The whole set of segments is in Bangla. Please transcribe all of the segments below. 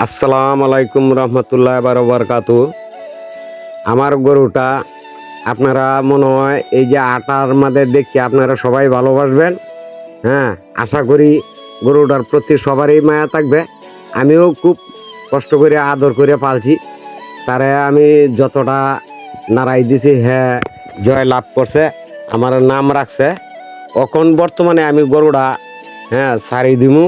আসসালামু আলাইকুম রহমতুল্লাহ বারকাতু। আমার গরুটা আপনারা মনে হয় এই যে আটার মধ্যে দেখি আপনারা সবাই ভালোবাসবেন। হ্যাঁ, আশা করি গরুটার প্রতি সবারই মায়া থাকবে। আমিও খুব কষ্ট করে আদর করে পালছি, তারে আমি যতটা নাড়াই দিছি হ্যাঁ জয় লাভ করছে, আমার নাম রাখছে। এখন বর্তমানে আমি গরুটা সারি দিমু,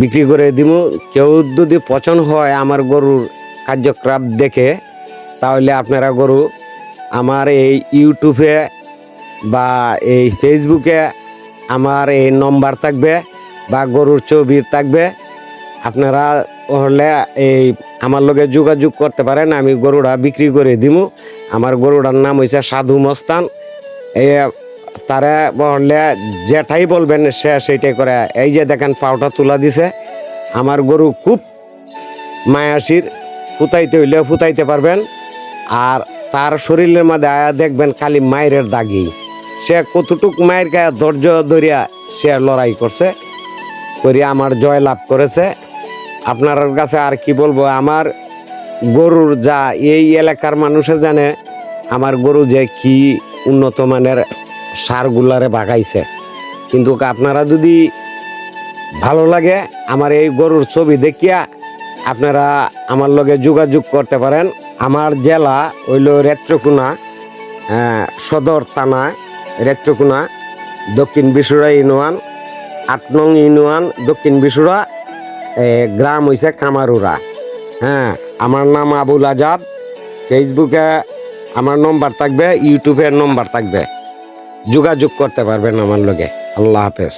বিক্রি করে দিমু। কেউ যদি পছন্দ হয় আমার গরুর কার্যক্রম দেখে, তাহলে আপনারা গরু আমার এই ইউটিউবে বা এই ফেসবুকে আমার এই নম্বর থাকবে বা গরুর ছবি থাকবে। আপনারা হলে এই আমার লগে যোগাযোগ করতে পারেন, আমি গরুটা বিক্রি করে দিমু। আমার গরুটার নাম হয়েছে সাধু মস্তান। এই তারা বললে যেটাই বলবেন সে সেইটাই করে। এই যে দেখেন পাউটা তুলা দিছে, আমার গরু খুব মায়াসির, ফুটাইতে হইলে ফুটাইতে পারবেন। আর তার শরীরের মধ্যে আয়া দেখবেন খালি মায়ের দাগি। সে কতটুক মায়ের গায়ে ধৈর্য ধরিয়া সে লড়াই করছে, করিয়া আমার জয় লাভ করেছে। আপনার কাছে আর কি বলবো, আমার গরুর যা এই এলাকার মানুষে জানে আমার গরু যে কি উন্নত মানের সারগুলারে বাগাইছে। কিন্তু আপনারা যদি ভালো লাগে আমার এই গরুর ছবি দেখিয়া আপনারা আমার লগে যোগাযোগ করতে পারেন। আমার জেলা হইল রেত্রকোনা, সদর থানা রেত্রকোনা, দক্ষিণ বিশুরা ইউনিয়ন, ৮ নং ইউনিয়ন দক্ষিণ বিশুরা, গ্রাম হইছে কামারুরা। আমার নাম আবুল আজাদ। ফেসবুকে আমার নম্বর থাকবে, ইউটিউবের নম্বর থাকবে, যোগাযোগ করতে পারবেন আমার লগে। আল্লাহ হাফেজ।